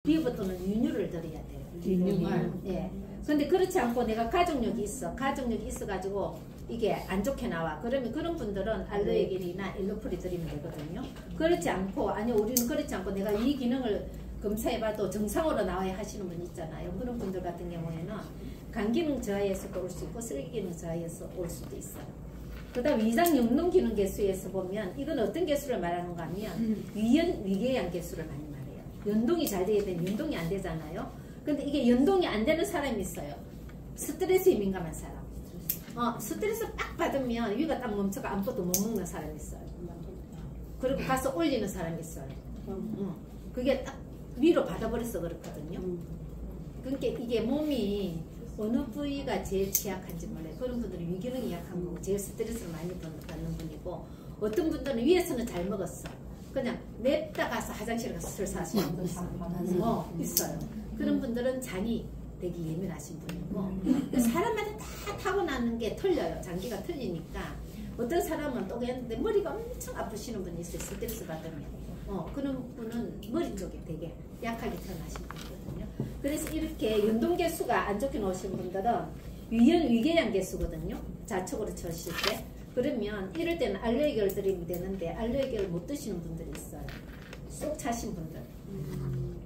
비브 또는 윤유를 드려야 돼요. 예. 근데 그렇지 않고 내가 가족력이 있어가지고 이게 안 좋게 나와. 그러면 그런 분들은 알로에겔이나 엘로프리 드리면 되거든요. 그렇지 않고, 아니, 우리는 그렇지 않고 내가 이 기능을 검사해봐도 정상으로 나와야 하시는 분 있잖아요. 그런 분들 같은 경우에는 간 기능 저하에서도 올 수 있고, 쓰레기 기능 저하에서 올 수도 있어요. 그 다음 위장 용동 기능 개수에서 보면 이건 어떤 개수를 말하는가 하면 위궤양 개수를 많이 말해요. 연동이 잘 돼야 되는데 연동이 안 되잖아요. 근데 이게 연동이 안 되는 사람이 있어요. 스트레스에 민감한 사람. 스트레스 딱 받으면 위가 딱 멈춰가 아무것도 못 먹는 사람이 있어요. 그리고 가서 올리는 사람이 있어요. 그게 딱 위로 받아버려서 그렇거든요. 그러니까 이게 몸이 어느 부위가 제일 취약한지 몰라요. 그런 분들은 위기능이 약한 거고 제일 스트레스를 많이 받는 분이고, 어떤 분들은 위에서는 잘 먹었어. 그냥 냅다 가서 화장실 가서 설사 하시는 분 있어요. 그런 분들은 장이 되게 예민하신 분이고, 사람마다 다 타고나는 게 틀려요. 장기가 틀리니까. 어떤 사람은 또 했는데 머리가 엄청 아프시는 분이 있어요. 스트레스 받으면. 그런 분은 머리 쪽에 되게 약하게 태어나신 분이거든요. 그래서 이렇게 연동 개수가 안 좋게 나오신 분들은 위궤양 개수거든요. 좌측으로 쳤을 때. 그러면 이럴 때는 알로에겔 드리면 되는데 알로에겔 못 드시는 분들이 있어요. 쏙 차신 분들.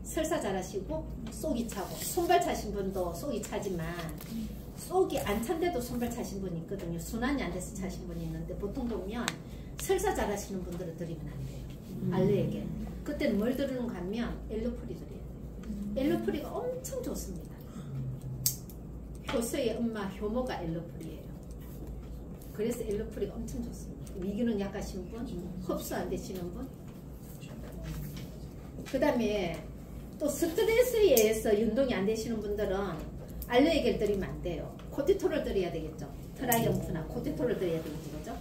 설사 잘하시고 속이 차고, 손발 차신 분도 속이 차지만 속이 안 찬데도 손발 차신 분이 있거든요. 순환이 안 돼서 차신 분이 있는데, 보통 보면 설사 잘하시는 분들은 드리면 안 돼요. 알로에겔. 그때는 뭘 드리는가 하면 엘로프리 드려야 돼요. 엘로프리가 엄청 좋습니다. 효소의 엄마 효모가 엘로프리예요. 그래서 엘로프리가 엄청 좋습니다. 위기능 약하신 분, 흡수 안 되시는 분. 그 다음에 또 스트레스에 의해서 운동이 안 되시는 분들은 알로에겔 드리면 안 돼요. 코티톨을 드려야 되겠죠. 트라이엄프나 코티톨을 드려야 되겠죠. 그죠?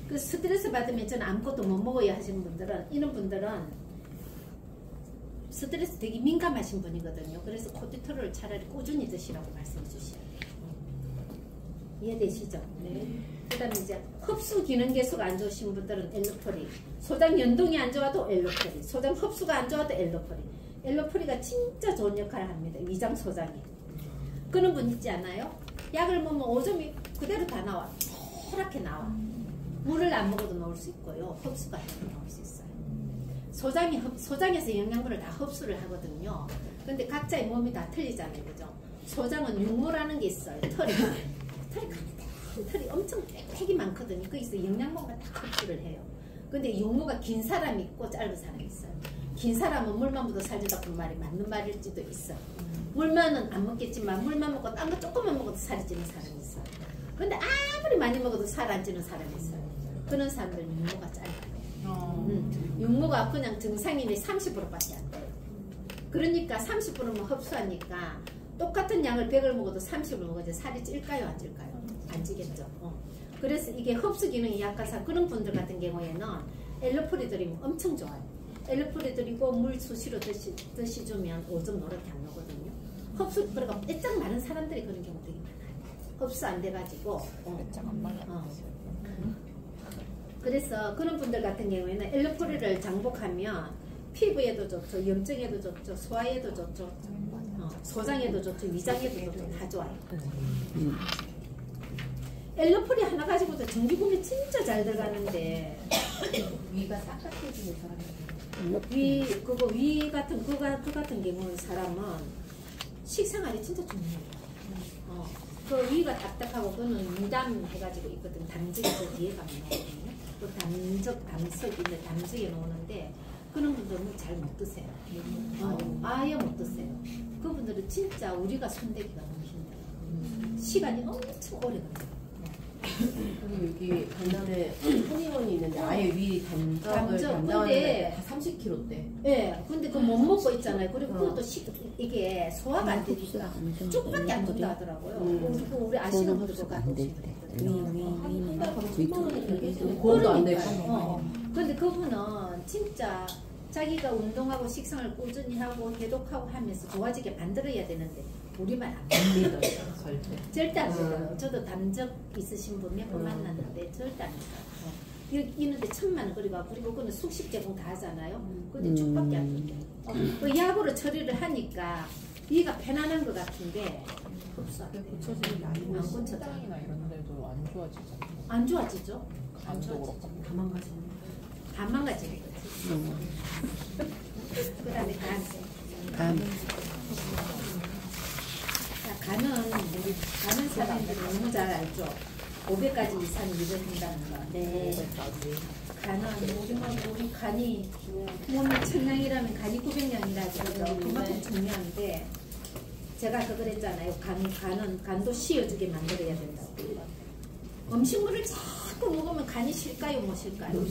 그 스트레스 받으면 저는 아무것도 못 먹어야 하시는 분들은, 이런 분들은 스트레스 되게 민감하신 분이거든요. 그래서 코티톨을 차라리 꾸준히 드시라고 말씀해 주셔야 돼요. 이해되시죠? 네. 그 다음에 이제 흡수 기능 개수가 안 좋으신 분들은 엘로프리. 소장 연동이 안 좋아도 엘로프리. 소장 흡수가 안 좋아도 엘로프리. 엘로프리가 진짜 좋은 역할을 합니다. 위장 소장에. 그런 분 있지 않아요? 약을 먹으면 오줌이 그대로 다 나와. 노랗게 나와. 물을 안 먹어도 나올 수 있고요. 흡수가 해도 나올 수 있어요. 소장에서 영양분을 다 흡수를 하거든요. 근데 각자의 몸이 다 틀리잖아요. 그죠? 소장은 육모라는 게 있어요. 털이 엄청 빽빽이 많거든요. 거기서 영양분만 다 흡수를 해요. 근데 육모가 긴 사람이 있고 짧은 사람이 있어요. 긴 사람은 물만 먹어도 살찐다는 말이 맞는 말일지도 있어. 물만은 안 먹겠지만 물만 먹고 딴 거 조금만 먹어도 살이 찌는 사람이 있어요. 근데 아무리 많이 먹어도 살 안 찌는 사람이 있어요. 그런 사람들은 육모가 짧아요. 육모가 그냥 정상인의 30%밖에 안 돼요. 그러니까 30%면 흡수하니까 똑같은 양을 100을 먹어도 30을 먹어도 살이 찔까요? 안 찔까요? 안 찌겠죠. 그래서 이게 흡수 기능이 약해서 그런 분들 같은 경우에는 엘로프리 드리면 엄청 좋아요. 엘로프리 드리고 물 수시로 드시주면 오줌 노랗게 안 나거든요. 흡수, 그러니까 빼짝 마른 사람들이 그런 경우 되게 많아요. 흡수 안 돼가지고. 빼짝 안 말랐어요. 그래서 그런 분들 같은 경우에는 엘로프리를 장복하면 피부에도 좋죠, 염증에도 좋죠, 소화에도 좋죠, 소장에도 좋죠, 위장에도 좋죠, 다 좋아요. 엘로프리 하나 가지고도 전기구매 진짜 잘 들어가는데 위가 딱딱해지는 사람이 위 같은 그 같은 경우는 사람은 식생활이 진짜 중요해요. 그 위가 딱딱하고 그거는 위담 해가지고 있거든. 담즙이 그 뒤에 가면 나오거든요. 그 담석인데 담석에 나오는데 그런 분들은 잘 못 드세요. 아예 못 드세요. 그분들은 진짜 우리가 손대기가 너무 힘들어요. 시간이 엄청 오래 걸려요. 그리고 여기 강남에 한의원이 있는데 아예 위 담석을 담당하는데 다 30kg대. 네, 근데 그 못 먹고 있잖아요. 그리고 그것도 이게 소화가 안 되니까 쭉밖에 안 된다 하더라고요. 우리 아시는 분들 그거 안 되는데. 그것도 안 되고. 근데 그분은 진짜 자기가 운동하고 식성을 꾸준히 하고 해독하고 하면서 좋아지게 만들어야 되는데 우리 말 안 믿어요. 절대 안 믿어요. 저도 담적 있으신 분 몇 번 만났는데 절대 안 믿어요. 있는데 1,000만 원 그리고 그거는 숙식 제공 다 하잖아요. 근데 죽밖에 안 된대. 그 약으로 처리를 하니까 이가 편안한 것 같은데 흡수 안 돼. 고쳐지는 게 안 아니고 고쳐져. 식당이나 이런 데도 안 좋아지잖아요. 안 좋아지죠? 안 간도 좋아지죠. 그렇고. 다 망가지네. 다 망가지는 거지. 그 다음에 간. 자, 간은 사람들이 너무 잘 알죠. 500가지 이상이 일어난다는 거. 네. 간은 우리 간이 몸이 1,000량이라면 간이 900량이라 그러죠. 그만큼 중요한데 제가 그거 그랬잖아요. 간도 씌워주게 만들어야 된다고. 음식물을 자꾸 먹으면 간이 실까요? 못 실까요? 못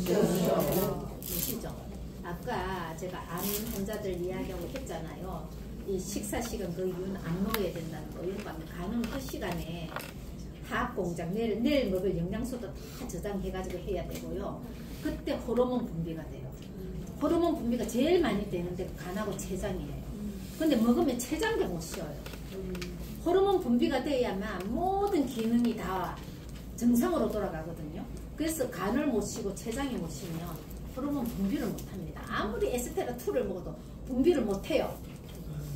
시죠. 아까 제가 암 환자들 이야기하고 했잖아요. 이 식사 시간 그 이유는 안 먹어야 된다는 거. 이런 거 하면 간은 그 시간에 화학 공장 내일 먹을 영양소도 다 저장해가지고 해야 되고요. 그때 호르몬 분비가 돼요. 호르몬 분비가 제일 많이 되는데 간하고 췌장이에요. 근데 먹으면 췌장도 못 쉬어요. 호르몬 분비가 돼야만 모든 기능이 다 정상으로 돌아가거든요. 그래서 간을 못 쉬고 췌장이 못 쉬면 호르몬 분비를 못 합니다. 아무리 에스테라2를 먹어도 분비를 못 해요.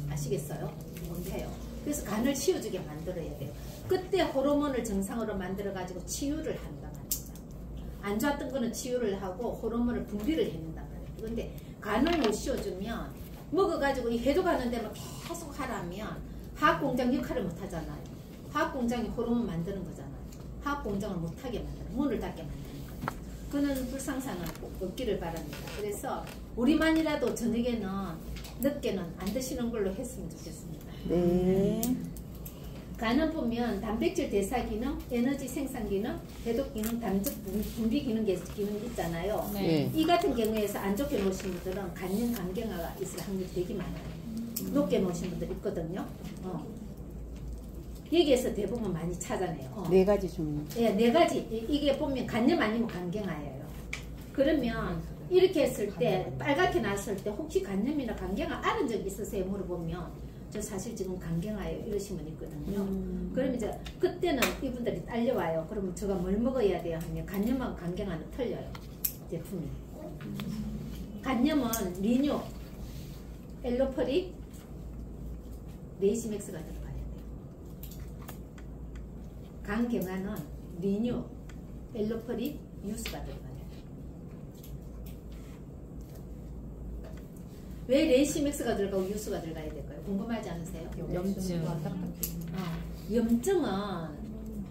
아시겠어요? 못 해요. 그래서 간을 치워주게 만들어야 돼요. 그때 호르몬을 정상으로 만들어가지고 치유를 한단 말입니다. 안 좋았던 거는 치유를 하고 호르몬을 분비를 해낸단 말이에요. 그런데 간을 못 씌워주면 먹어가지고 이 해독 하는 데만 계속 하라면 화학공장 역할을 못 하잖아요. 화학공장이 호르몬 만드는 거잖아요. 화학공장을 못하게 만드는, 문을 닫게 만드는 거예요. 그는 불상사는 없기를 바랍니다. 그래서 우리만이라도 저녁에는 늦게는 안 드시는 걸로 했으면 좋겠습니다. 네. 간은 보면 단백질 대사 기능, 에너지 생산 기능, 해독 기능, 담즙 분비 기능 있잖아요. 네. 이 같은 경우에서 안 좋게 놓으신 분들은 간염 간경화가 있을 확률이 되게 많아요. 높게 놓으신 분들 있거든요. 여기에서 대부분 많이 찾아내요. 네 가지 종류. 네, 4가지. 이게 보면 간염 아니면 간경화예요. 그러면 이렇게 했을 때 빨갛게 났을 때 혹시 간염이나 간경화 앓은 적 있으세요? 물어보면 저 사실 지금 간경화예요. 이러신 분 있거든요. 그러면 이제 그때는 이분들이 딸려와요. 그러면 제가 뭘 먹어야 돼요? 하면 간염하고 간경화는 틀려요. 제품이. 간염은 리뉴, 엘로퍼릭, 레이시맥스가 들어가야 돼요. 간경화는 리뉴, 엘로퍼릭, 유스가 들어가요. 왜 레이시맥스가 들어가고 유스가 들어가야 될까요? 궁금하지 않으세요? 염증. 염증은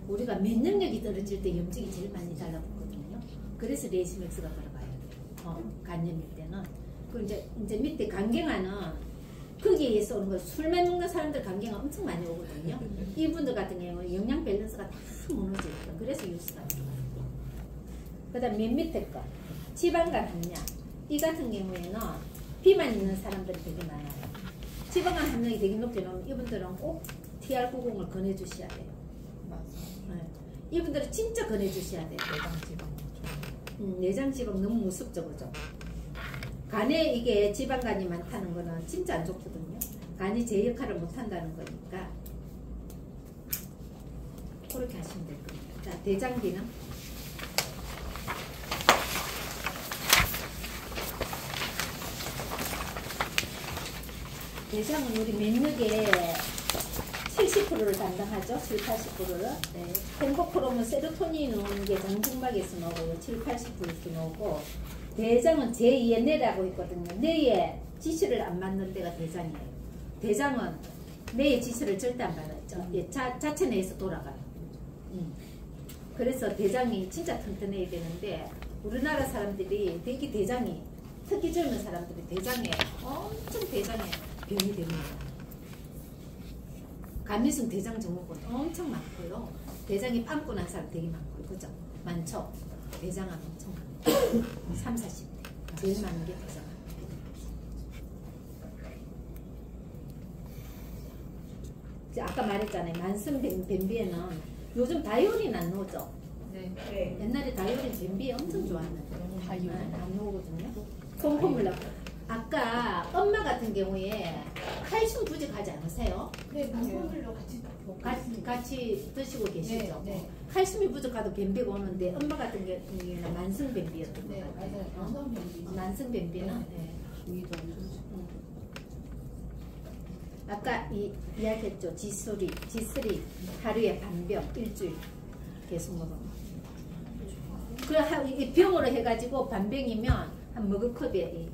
우리가 면역력이 떨어질 때 염증이 제일 많이 달라붙거든요. 그래서 레이시맥스가 들어가야 돼요. 간염일 때는. 그리고 이제 밑에 간경화는 거기에서 오는 거, 술만 먹는 사람들 간경화 엄청 많이 오거든요. 이분들 같은 경우는 영양 밸런스가 다 무너져 있어요. 그래서 유스가 들어가요. 그 다음 맨 밑에 거, 지방간 함량. 이 같은 경우에는 비만 있는 사람들이 되게 많아요. 지방간 함량이 되게 높게 나오면 이분들은 꼭 TR90을 권해주셔야 돼요. 맞아요. 네. 이분들은 진짜 권해주셔야 돼요. 내장 지방 너무 무섭죠, 그죠? 간에 이게 지방간이 많다는 거는 진짜 안 좋거든요. 간이 제 역할을 못 한다는 거니까 그렇게 하시면 될 겁니다. 자, 대장 기능. 대장은 우리 면역의 70%를 담당하죠. 70~80%를. 네. 행복 호르몬 세로토닌이 나오는 게 정중막에서 나오고요. 70~80%에서 나오고, 대장은 제2의 뇌라고 있거든요. 뇌의 지시를 안 받는 데가 대장이에요. 대장은 뇌의 지시를 절대 안 받았죠. 예, 자체 내에서 돌아가요. 그래서 대장이 진짜 튼튼해야 되는데, 우리나라 사람들이 되게 대장이, 특히 젊은 사람들이 대장에 엄청 대장에 병이 됩니다. 감미성 대장 증후군 엄청 많고요. 대장이 빵꾸 난 사람 되게 많고요. 그죠? 많죠? 대장암 엄청 많아요. 30, 40대. 제일 많은 게 대장암. 아까 말했잖아요. 만성 변비에는 요즘 다이오린 안 나오죠? 네. 옛날에 다이오린 변비에 엄청 좋았는데. 다이오린. 안 나오거든요. 콩고물 넣고. 아까 엄마 같은 경우에 칼슘 부족 부족하지 않으세요? 네, 방송물로 같이 먹고 있습니다. 같이 드시고 계시죠? 네. 칼슘이 부족하도 변비가 오는데 엄마 같은 경우에는 만성 변비였던 네, 것 같아요. 맞아요. 영상 변비. 만성 변비는 네. 위도 안 좋지. 아까 이야기했죠. 지술이 하루에 반병 일주일 계속 먹으면. 이 병으로 해가지고 반병이면 한 머그컵에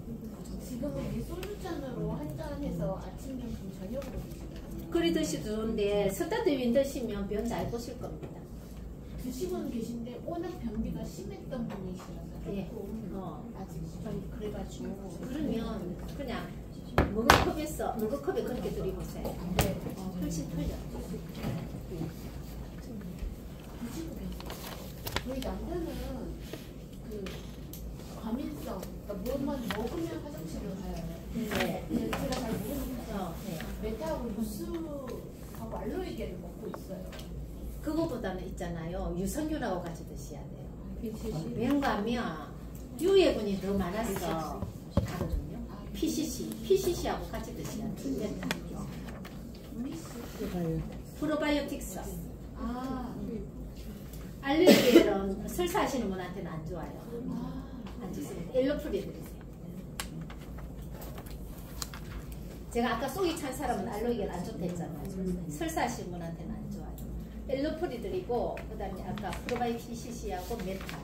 지금은 이 소주잔으로 한 잔 해서 아침, 점심, 저녁으로 드시거든요. 그리 드시도 좋은데 스타트윈 드시면 병 잘 보실 겁니다. 드시고는 계신데 워낙 변비가 심했던 분이시라서 예. 조금 아직 좀 그래가지고 그러면 그냥 머그컵에 그렇게 드리보세요. 네. 훨씬 틀려. 드시고 계세요. 저희 남편은 그 과민성, 그러니까 뭐만 먹으면 화장실을 가요. 네. 제가 잘 모르니까 네. 메타하고 유수하고 알로에게를 먹고 있어요. 그거보다는 있잖아요. 유산균하고 같이 드셔야 돼요. 왜냐하면 유해군이 더 많아서 다거든요. PCC하고 같이 드셔야 돼요. 프로바이오틱스. 아, 알레르기는 설사하시는 분한테는 안 좋아요. 아, 안 좋습니다. 엘로프리 드리세요. 제가 아까 속이 찬 사람은 알로에게는 안 좋다 했잖아요. 설사하시는 분한테는 안 좋아요. 엘로프리 드리고 그다음에 아까 프로바이 PCC하고 메타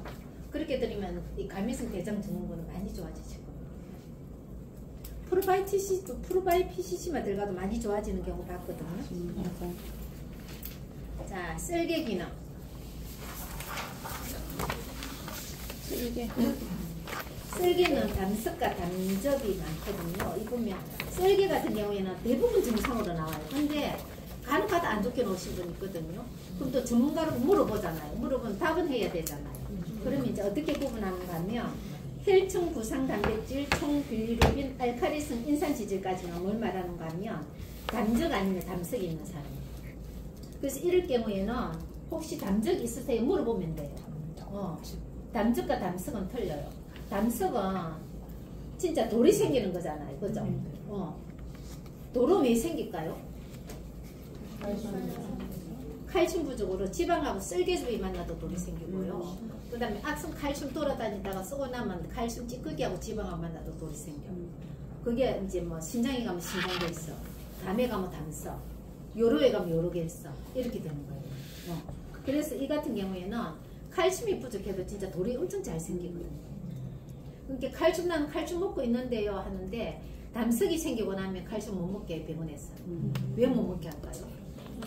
그렇게 드리면 이 감염성 대장 증후군은 많이 좋아지실 겁니다. 프로바이 PCC만 들어가도 많이 좋아지는 경우 봤거든요. 자, 쓸개 기능. 쓸개는 담석과 담접이 많거든요. 이 보면 쓸개 같은 경우에는 대부분 정상으로 나와요. 근데 간혹가다 안 좋게 놓으신 분 있거든요. 그럼 또 전문가로 물어보잖아요. 물어보면 답은 해야 되잖아요. 그러면 이제 어떻게 구분하는가 하면 혈청 부상 단백질, 총 빌리루빈, 알칼리성 인산지질까지는 뭘 말하는가 하면 담적 아니면 담석이 있는 사람. 그래서 이럴 경우에는 혹시 담적 있으세요? 물어보면 돼요. 담적과 담석은 틀려요. 담석은 진짜 돌이 생기는 거잖아요. 그죠? 돌은 왜 생길까요? 칼슘 부족으로 지방하고 쓸개즙이 만나도 돌이 생기고요. 그 다음에 악성 칼슘 돌아다니다가 쏘고 나면 칼슘 찌꺼기하고 지방하고 만나도 돌이 생겨. 그게 이제 뭐 신장에 가면 신장도 있어. 담에 가면 담석. 요로에 가면 요로게 있어. 이렇게 되는 거예요. 그래서 이 같은 경우에는 칼슘이 부족해도 진짜 돌이 엄청 잘 생기거든요. 그러니까 칼슘 나는 칼슘 먹고 있는데요 하는데 담석이 생기고 나면 칼슘 못 먹게 해요, 병원에서. 왜 못 먹게 할까요?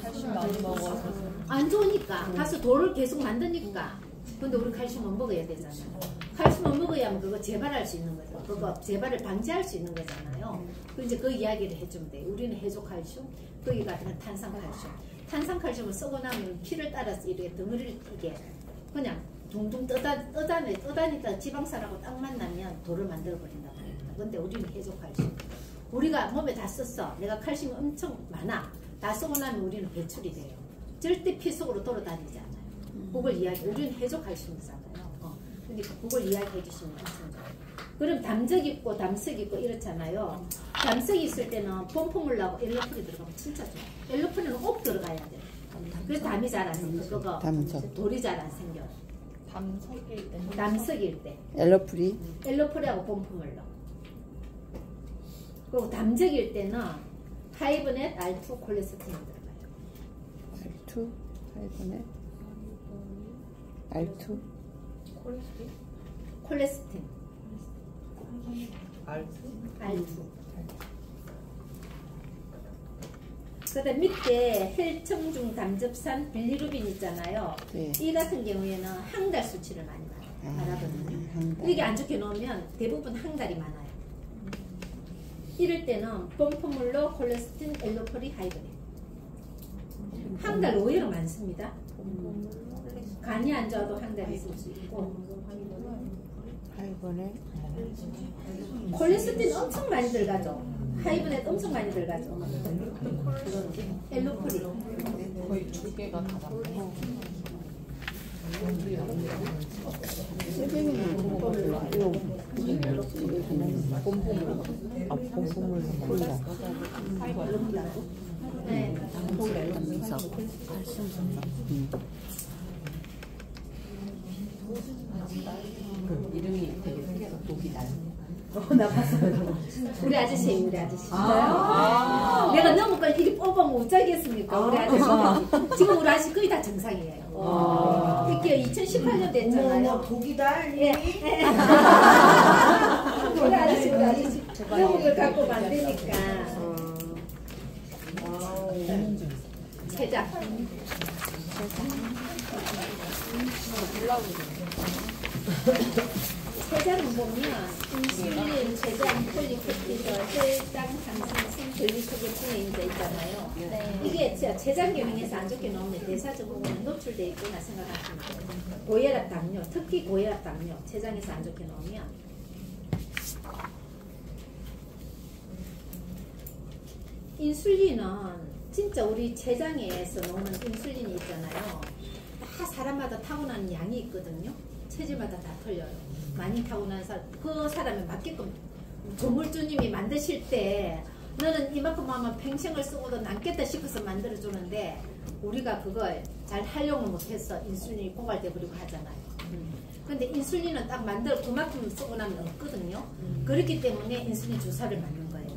칼슘 많이 먹어서 안 좋으니까 가서 돌을 계속 만드니까. 근데 우리 칼슘은 먹어야 되잖아요. 칼슘은 먹어야만 그거 재발할 수 있는 거죠. 그거 재발을 방지할 수 있는 거잖아요. 그 이제 그 이야기를 해주면 돼요. 우리는 해조칼슘, 거기 같은 탄산칼슘. 탄산칼슘을 쓰고 나면 피를 따라서 이렇게 덩어리를 이게 그냥 둥둥 떠다니다 지방산하고 딱 만나면 돌을 만들어 버린다고 합니다. 근데 우리는 해조칼슘. 우리가 몸에 다 썼어. 내가 칼슘이 엄청 많아. 다 쓰고 나면 우리는 배출이 돼요. 절대 피 속으로 돌아다니지 않아요. 그걸 우리는 해조칼슘이잖아요. 근데 그걸 이야기해 주시면 엄청 좋아요. 그럼 담적 있고 담석 있고 이렇잖아요. 담석이 있을 때는 펌프물 나고 엘로프리 들어가면 진짜 좋아요. 엘로프리는 꼭 들어가야 돼요. 그래서 담이 잘 안 생겨. 그거 돌이 잘 안 생겨. 담석일 때 담석일 때. 엘로프리하고 펌프물로. 그리고 담적일 때는 하이브넷 R2 콜레스테롤이 들어가요. R2 콜레스틴. R2? 그다음 밑에 혈청중 담즙산 빌리루빈 있잖아요. 네. 이 같은 경우에는 항달 수치를 많이 말하거든요. 이게 안 좋게 놓으면 대부분 항달이 많아요. 이럴 때는 펌프물로 콜레스틴, 엘로프리, 하이브넷. 항달 의외로 많습니다. 간이 안 좋아도 항달이 있을 수 있고. 콜레스틴 엄청 많이 들어가죠. 하이브넷 엄청 많이 들어가죠. 엘로프리. 거의 두 개가 다 담네. 네. 이름이 되게 특이해서 독이달. 나 봤어. 우리 아저씨. 내가 너무 걸 이리 뽑으면 어쩌겠습니까? 우리 아저씨. 지금 우리 아저씨 거의 다 정상이에요. 이게 2018년 됐잖아요. 독이달. 예. 우리 아저씨. 너무 걸 갖고 만드니까. 제작. 세장을 보면 인슐린, 제장, 폴리페티드, 혈당 상승, 글리코겐 있잖아요. 네. 이게 제장 기능에서 안 좋게 나오면 대사적 부분에 노출되어 있구나 생각하시면 돼요. 고혈압 당뇨, 특히 고혈압 당뇨, 제장에서 안 좋게 나오면 인슐린은 진짜 우리 제장에서 나오는 인슐린이 있잖아요. 다 사람마다 타고나는 양이 있거든요. 체질마다 다 틀려요. 많이 타고난 사람, 그 사람에 맞게끔 조물주님이 만드실 때 너는 이만큼 하면 평생을 쓰고도 남겠다 싶어서 만들어주는데 우리가 그걸 잘 활용을 못해서 인슐린이 고갈돼 버리고 하잖아요. 근데 인슐린은 딱 만들어 그만큼 쓰고 나면 없거든요. 그렇기 때문에 인슐린 주사를 맞는 거예요.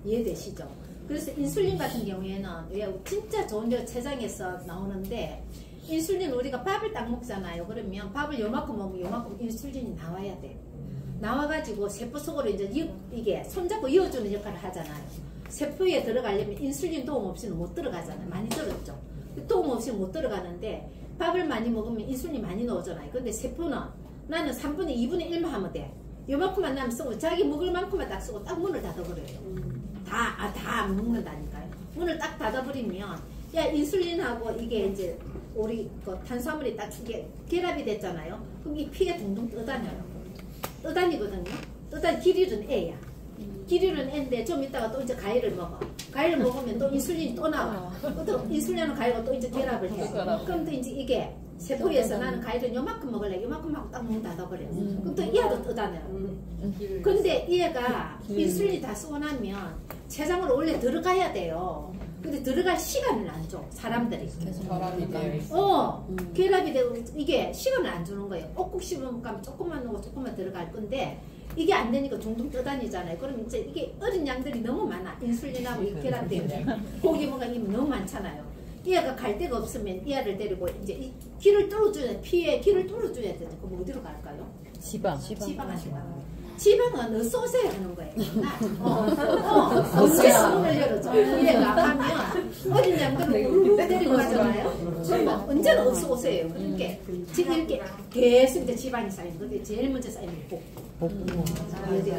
이해되시죠? 그래서 인슐린 같은 경우에는 왜 진짜 좋은 데 췌장에서 나오는데 인슐린 우리가 밥을 딱 먹잖아요. 그러면 밥을 요만큼 먹으면 요만큼 인슐린이 나와야 돼요. 나와가지고 세포 속으로 이제 이게 손잡고 이어주는 역할을 하잖아요. 세포에 들어가려면 인슐린 도움 없이는 못 들어가잖아요. 많이 들었죠. 도움 없이 못 들어가는데 밥을 많이 먹으면 인슐린이 많이 나오잖아요. 근데 세포는 나는 3분의 2분의 1만 하면 돼. 요만큼만 나면 쓰고 자기 먹을 만큼만 딱 쓰고 딱 문을 닫아버려요. 다 안 먹는다니까요. 문을 딱 닫아버리면 야 인슐린하고 이게 이제 우리 그 탄수화물이 딱 결합이 됐잖아요. 그럼 이 피가 둥둥 떠다녀요. 떠다니거든요. 길이는 애야. 길이는 애인데 좀 이따가 또 이제 과일을 먹어. 과일을 먹으면 또 인슐린이 또 나와. 또 인슐린은 과일과 또 이제 결합을 해. 그럼 또 이제 이게 세포에서 나는 과일을 요만큼 먹을래. 요만큼 하고 딱 문 닫아버려. 그럼 또 얘도 떠다녀요. 근데 얘가 인슐린이 다 쓰고 나면 췌장으로 원래 들어가야 돼요. 근데 들어갈 시간을 안 줘. 사람들이. 결합이 되어 있어. 결합이 되고 이게 시간을 안 주는 거예요. 꼭꼭 씹으면 조금만 넣고 조금만 들어갈 건데 이게 안 되니까 둥둥 떠다니잖아요. 그럼 이제 이게 어린 양들이 너무 많아. 인슐린하고 이 결합 때문에. 고기 먹으면 너무 많잖아요. 얘가 갈 데가 없으면 얘를 데리고 이제 이 길을 뚫어줘야 피에 길을 뚫어줘야 되죠. 그럼 어디로 갈까요? 지방은 어서 오세요 하는 거예요. 언제 문을 열어줘. 얘가 하면 어린 양들을 우르르 데리고 가잖아요. 그러면 언제나 어서 오세요. 그러니까 지금 이렇게 계속 이제 지방이 쌓이는 건데 제일 먼저 쌓이는 게 복부.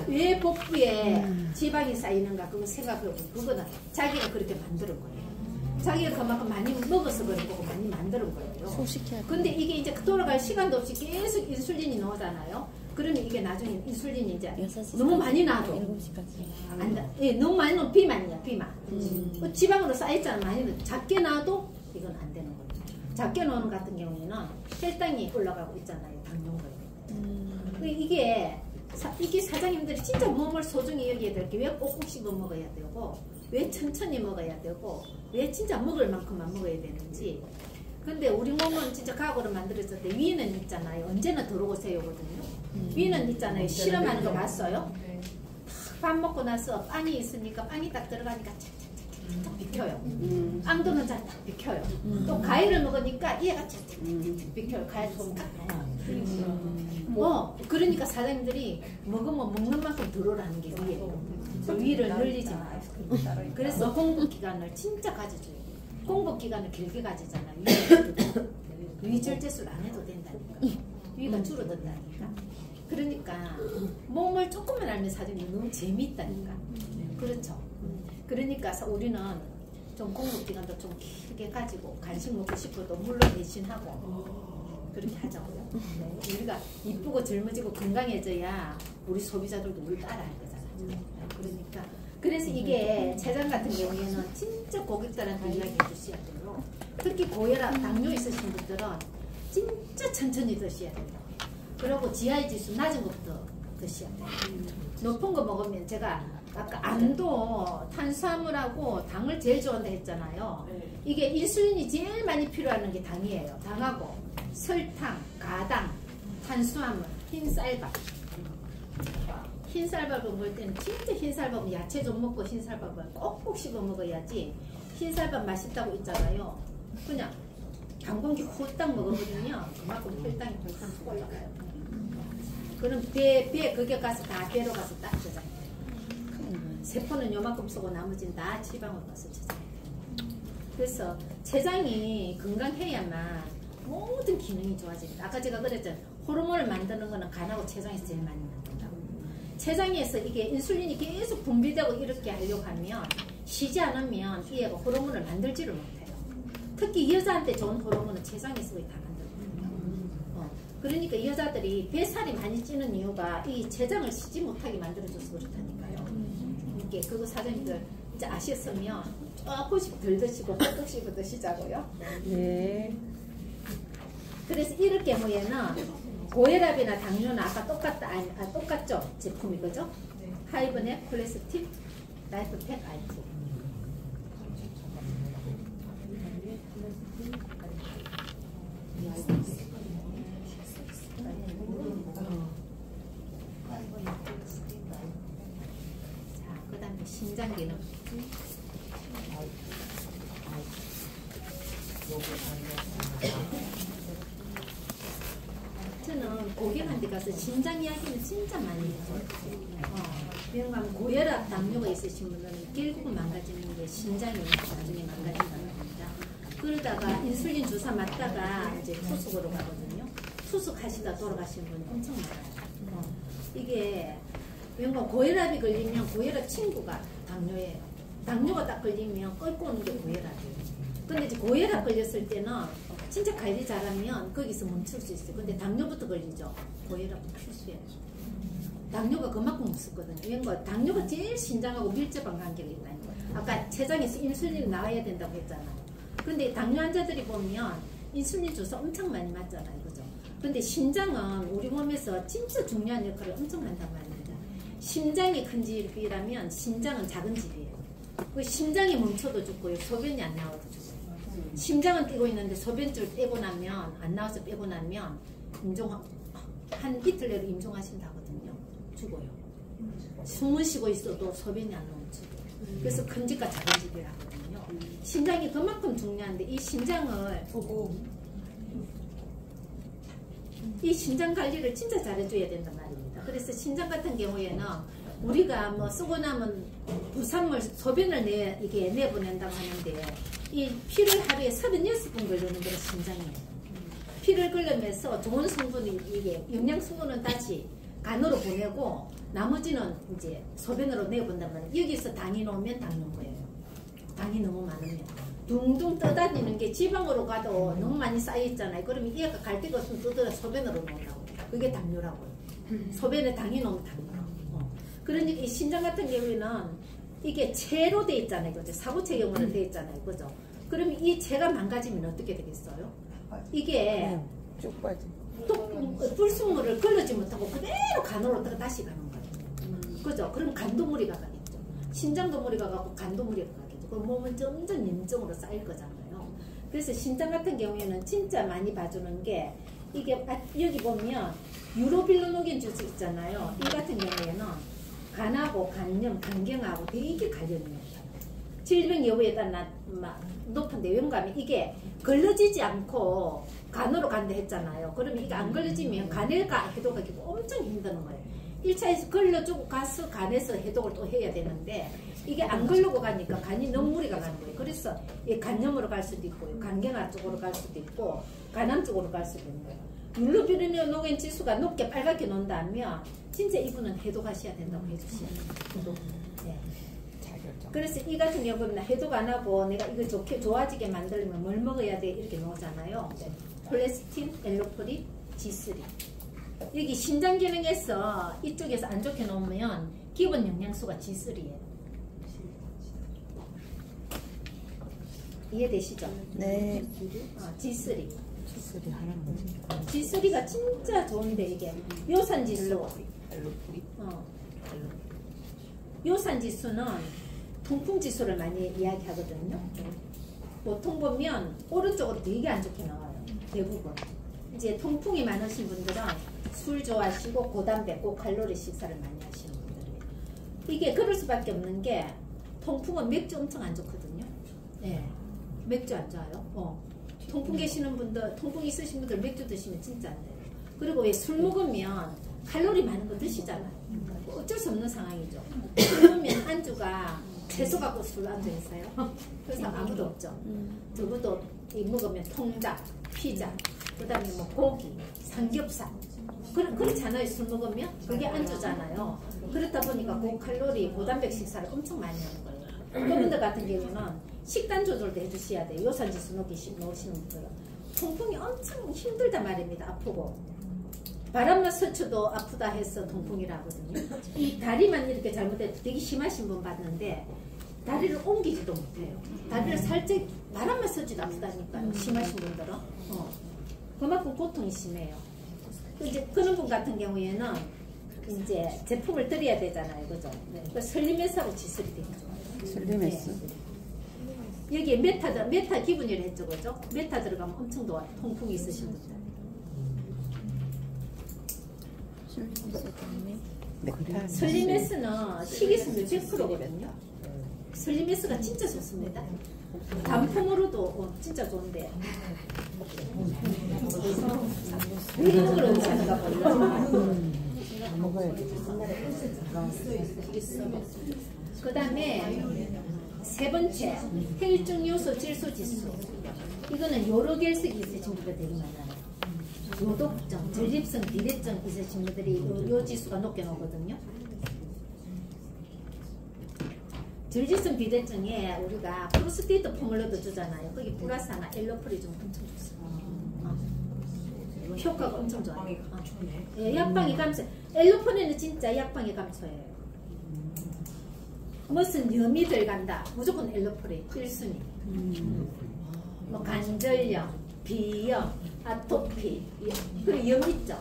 왜 복부에 지방이 쌓이는가 그거 생각해보면 그거는 자기가 그렇게 만드는 거예요. 자기가 그만큼 많이 먹어서 그런 거고 많이 만드는 거예요. 소식해야 돼. 근데 이게 이제 돌아갈 시간도 없이 계속 인슐린이 나오잖아요. 그러면 이게 나중에 인슐린이 이제 너무 많이 나도 7시까지. 예, 너무 많이 나면 비만이야, 비만. 지방으로 쌓였잖아. 많이 나도 작게 나도 이건 안 되는 거예요. 작게 나오는 같은 경우에는 혈당이 올라가고 있잖아요. 당뇨거예요. 이게 사장님들이 진짜 몸을 소중히 여겨야 될 게 왜 꼭꼭 씹어 먹어야 되고 왜 천천히 먹어야 되고 왜 진짜 먹을 만큼만 먹어야 되는지. 근데 우리 몸은 진짜 과거로 만들어졌을 때 위는 있잖아요. 언제나 들어오세요거든요. 위는 있잖아요. 실험하는 거 봤어요? 밥 먹고 나서 빵이 있으니까 빵이 딱 들어가니까 착착착착 비켜요. 앙도는 잘 딱 비켜요. 또 과일을 먹으니까 얘가 착착착 비켜요. 과일 손 딱 그러니까 사장님들이 먹으면 먹는 만큼 들어오라는 게 위에요. 위를 늘리지 마요. 그래서 공복 기간을 진짜 가져줘요. 공복 기간을 길게 가지잖아요. 위 절제술 안 해도 된다니까. 위가 줄어든다니까. 그러니까 몸을 조금만 알면 사장님 너무 재미있다니까. 그렇죠. 그러니까 우리는 좀 공복 기간도 좀 길게 가지고 간식 먹고 싶어도 물로 대신하고 그렇게 하자고요. 네. 우리가 이쁘고 젊어지고 건강해져야 우리 소비자들도 우리 따라할 거잖아요. 그러니까 그래서 이게 췌장 같은 경우에는 진짜 고객들한테 이야기해 주셔야 돼요. 특히 고혈압, 당뇨 있으신 분들은 진짜 천천히 드셔야 돼요. 그리고 GI 지수 낮은 것부터 드셔야 돼요. 높은 거 먹으면 제가 아까 암도 탄수화물하고 당을 제일 좋아한다 했잖아요. 이게 인슐린이 제일 많이 필요한 게 당이에요. 당하고 설탕, 가당, 탄수화물, 흰쌀밥. 흰쌀밥을 먹을 때는 진짜 흰쌀밥은 야채 좀 먹고 흰쌀밥을 꼭꼭 씹어 먹어야지. 흰쌀밥 맛있다고 있잖아요. 그냥 한 공기 후딱 먹어버리면 그만큼 혈당이 확 올라가요. 그럼 배 그게 가서 다 배로 가서 딱 저장해요. 세포는 요만큼 쓰고 나머지는 다 지방으로 가서 저장해요. 그래서 췌장이 건강해야만 모든 기능이 좋아집니다. 아까 제가 그랬잖아요. 호르몬을 만드는 거는 간하고 췌장에서 제일 많이 만든다고. 췌장에서 이게 인슐린이 계속 분비되고 이렇게 하려고 하면 쉬지 않으면 얘가 호르몬을 만들지를 못해요. 특히 여자한테 좋은 호르몬은 췌장에서 거의 다 만들거든요. 그러니까 여자들이 뱃살이 많이 찌는 이유가 이 췌장을 쉬지 못하게 만들어줘서 그렇다니까요. 이게 그거 사장님들 이제 아셨으면 조금씩 덜 드시고 조금씩 드시자고요. 네. 그래서 이럴 경우에는 고혈압이나 당뇨는 아까 똑같죠? 제품이 그죠? 네. 하이브넷, 콜레스틴, 라이프팩, 알프. 자, 그 다음에 신장 기능. 저는 고객한테 가서 신장 이야기는 진짜 많이 해요. 왜냐면 고혈압, 당뇨가 있으신 분들은 결국은 망가지는 게 신장이 나중에 망가진다는 겁니다. 그러다가 인슐린 주사 맞다가 이제 투숙으로 가거든요. 투숙하시다 돌아가시는 분이 엄청 많아요. 이게 왜냐면 고혈압이 걸리면 고혈압 친구가 당뇨예요. 당뇨가 딱 걸리면 끌고 오는 게 고혈압이에요. 근데 이제 고혈압 걸렸을 때는 진짜 관리 잘하면 거기서 멈출 수 있어요. 근데 당뇨부터 걸리죠. 고혈압은 필수예요. 당뇨가 그만큼 무섭거든요. 왜냐면 당뇨가 제일 신장하고 밀접한 관계가 있다는 거예요. 아까 췌장에서 인슐린이 나와야 된다고 했잖아요. 근데 당뇨 환자들이 보면 인슐린 주사 엄청 많이 맞잖아요. 그죠? 근데 신장은 우리 몸에서 진짜 중요한 역할을 엄청 한단 말입니다. 심장이 큰 집이라면 신장은 작은 집이에요. 그 심장이 멈춰도 죽고요. 소변이 안 나와도 죽어요. 심장은 뛰고 있는데 소변줄 빼고 나면 안 나와서 빼고 나면 한 이틀 내로 임종하신다거든요. 죽어요. 숨을 쉬고 있어도 소변이 안 멈춰요. 그래서 큰 집과 작은 집이라 하거든요. 신장이 그만큼 중요한데 이 신장을 이 신장 관리를 진짜 잘해줘야 된단 말입니다. 그래서 신장 같은 경우에는 우리가 뭐 쓰고 나면 부산물 소변을 이게 내보낸다고 하는데 이 피를 하루에 36번 걸리는 게 신장이에요. 피를 걸으면서 좋은 성분이 이게 영양 성분은 다시 간으로 보내고 나머지는 이제 소변으로 내본단 말이에요. 여기서 당이 나오면 당뇨인 거예요. 당이 너무 많으면 둥둥 떠다니는 게 지방으로 가도 너무 많이 쌓여 있잖아요. 그러면 얘가 갈 데가 없으면 떠들어 소변으로 나온다고. 그게 당뇨라고요. 소변에 당이 나오면 당뇨라고. 그러니까 이 신장 같은 경우에는 이게 체로 돼 있잖아요. 그죠? 사고체경으로 돼 있잖아요. 그죠? 그러면 이 체가 망가지면 어떻게 되겠어요? 이게 쭉 빠져. 불순물을 걸르지 못하고 그대로 간으로 다시 가는 거예요. 그죠? 그럼 간도 무리가 가겠죠. 신장도 무리가 가고 간도 무리가 가겠죠. 그럼 몸은 점점 염증으로 쌓일 거잖아요. 그래서 신장 같은 경우에는 진짜 많이 봐주는 게 이게 여기 보면 유로빌루노겐 주스 있잖아요. 이 같은 경우에는 간하고 간염, 간경하고 되게 관련이 있어요. 질병 여부에 따라 높은데 왠가하면 이게 걸러지지 않고 간으로 간다 했잖아요. 그러면 이게 안 걸러지면 간에 해독하기 엄청 힘든 거예요. 1차에서 걸러주고 가서 간에서 해독을 또 해야 되는데 이게 안 걸르고 가니까 간이 너무 무리가 가는 거예요. 그래서 이 간염으로 갈 수도 있고요. 간경화 쪽으로 갈 수도 있고 간암 쪽으로 갈 수도 있는 거예요. 율로비르노겐 지수가 높게 빨갛게 논다면 진짜 이분은 해독하셔야 된다고 해주셔야 돼요. 네. 그래서 이 같은 경우는 해독 안 하고 내가 이거 좋아지게 만들려면 뭘 먹어야 돼 이렇게 나오잖아요. 콜레스틴, 엘로프린, G3. 여기 신장 기능에서 이쪽에서 안 좋게 놓으면 기본 영양소가 G3예요. 이해되시죠? 네. G3. G3 하는 거지. G3가 진짜 좋은데 이게 요산 지수. 요산 지수는 통풍 지수를 많이 이야기하거든요. 보통 보면 오른쪽으로 되게 안 좋게 나와요. 대부분. 이제 통풍이 많으신 분들은 술 좋아하시고 고단백, 고칼로리 식사를 많이 하시는 분들이에요. 이게 그럴 수밖에 없는 게 통풍은 맥주 엄청 안 좋거든요. 네. 맥주 안 좋아요. 통풍 계시는 분들, 통풍 있으신 분들 맥주 드시면 진짜 안 돼요. 그리고 왜 술 먹으면 칼로리 많은 거 드시잖아요. 어쩔 수 없는 상황이죠. 술 먹으면 안주가 채소 갖고 술 안주 있어요. 그래서 아무도 없죠. 적어도 먹으면 통닭, 피자, 그 다음에 뭐 고기, 삼겹살. 그렇잖아요. 술 먹으면 그게 안주잖아요. 그렇다 보니까 고칼로리, 고단백 식사를 엄청 많이 하는 거예요. 그분들 같은 경우는 식단 조절도 해주셔야 돼요. 요산지수 놓으시는 분들은 통풍이 엄청 힘들단 말입니다. 아프고 바람만 스쳐도 아프다 해서 통풍이라 하거든요. 이 다리만 이렇게 잘못해도 되게 심하신 분 봤는데 다리를 옮기지도 못해요. 다리를 살짝 바람만 스쳐도 아프다니까요. 심하신 분들은 그만큼 고통이 심해요. 이제 그런 분 같은 경우에는 이제 제품을 드려야 되잖아요. 그죠? 네. 슬림에스하고 G3 되게 좋아요. 슬림에스. 네. 여기에 메타 기분이라 했죠. 그죠? 메타 들어가면 엄청 좋아요. 통풍이 있으신 분들. 슬림에스는 식이섬유 100%거든요. 슬림에스가 진짜 좋습니다. 단품으로도 진짜 좋은데 외국으로 오시는가 봐요. 그 다음에 세 번째 혈중 요소 질소 지수. 이거는 여러 결석이 있으신 분들 되게 많아요. 요독증, 전립선 비대증 있으신 분들이 요 지수가 높게 나오거든요. 전립선 비대증에 우리가 프로스테이트 포뮬러도 주잖아요. 거기 플러스 하나 엘로프리 좀 엄청 좋습니다. 효과가 엄청 좋아요. 예, 약방이 감소. 엘로프리는 진짜 약방이 감소예요. 무슨 염이 들어간다. 무조건 엘로프리 1순위. 뭐 관절염, 비염, 아토피, 그리고 염 있죠.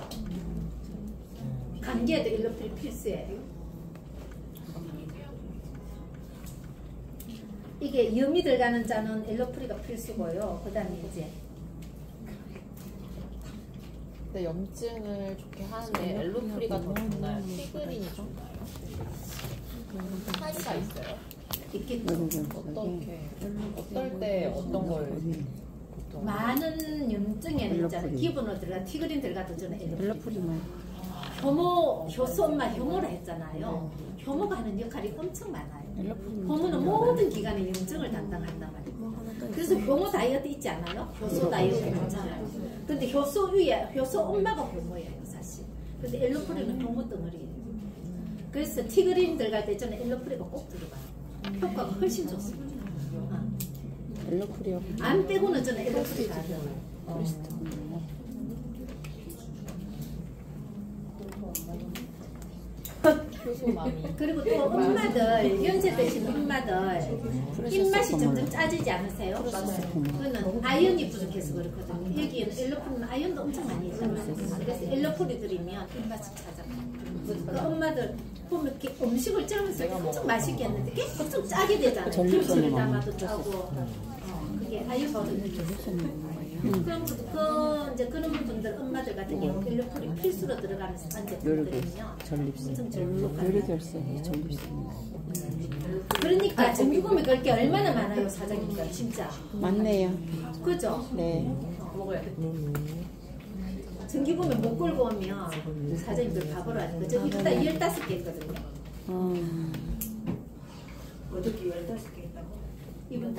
감기에도 엘로프리 필수예요. 이게 염이 들어가는 자는 엘로프리가 필수고요. 그 다음에 이제 근데 염증을 좋게 하는데 엘로프리가 더 좋나요? 티그린이 좋나요? 차이가 있어요? 있겠죠. 어떨 때 어떤 걸? 많은 염증에는 있잖아요. 기본으로 들어가 티그린 들어가도 저는 엘로프리만. 효소 엄마 효모를 했잖아요. 효모가 하는 역할이 엄청 많아요. 효모는 모든 기관의 염증을 담당한단 말이에요. 그래서 효모 다이어트 있지 않아요? 효소 다이어트 있잖아요. 근데 효소 위에 효소 엄마가 효모예요, 사실. 근데 엘로프리는 효모 덩어리예요. 그래서 티그린 들어갈 때 저는 엘로프리가 꼭 들어가요. 효과가 훨씬 좋습니다. 엘로프리요. 안 빼고는 저는 엘로프리 다 들어가요. 그리고 또 엄마들, 연세 드신 엄마들 입맛이 점점 짜지지 않으세요? 그거는 아연이 부족해서 그렇거든요. 여기에는 엘로프리는 아연도 엄청 많이 있잖아요. 그래서 엘로프리 들이면 입맛이 찾아가요. 그 엄마들 보면 이렇게 음식을 ጨ면서 엄청 맛있게 했는데 계속 짜게 되잖아요. 김치를 담아도 짜고 그게 아연거든요. 그럼 이제 그런 분들 엄마들 같은 경우 엘로프리 필수로 들어가면서 제품들이면 엄청 요리결석이 전립선. 그러니까 전기금이 그렇게 얼마나 많아요, 사장님들 진짜. 맞네요. 그죠? 네. 먹어야 돼. 전기금이 못 끌고 오면 사장님들 바보로 하는 거죠. 이거 다 15개 있거든요. 어저께 15개 했다고? 이번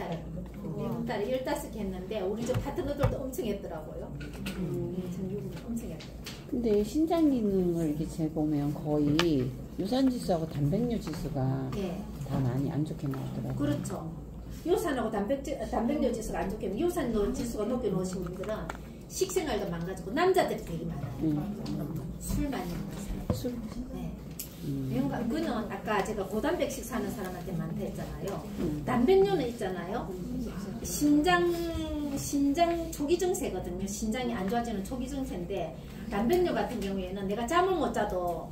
달에 15개 했는데 우리 저 파트너들도 엄청 했더라고요. 전기금이 엄청 했어요. 근데 신장 기능을 이렇게 재보면 거의 유산지수하고 단백뇨 지수가 네. 다 많이 안 좋게 나오더라고요. 그렇죠. 요산하고 단백뇨 지수가 안 좋게 요산 지수가 높게 놓으신 분들은 식생활도 망가지고 남자들이 되게 많아요. 술 많이 먹어요. 술? 네. 그거는 아까 제가 고단백식 사는 사람한테 많다 했잖아요. 단백뇨는 있잖아요. 신장 신장 초기 증세거든요. 신장이 안 좋아지는 초기 증세인데 단백뇨 같은 경우에는 내가 잠을 못 자도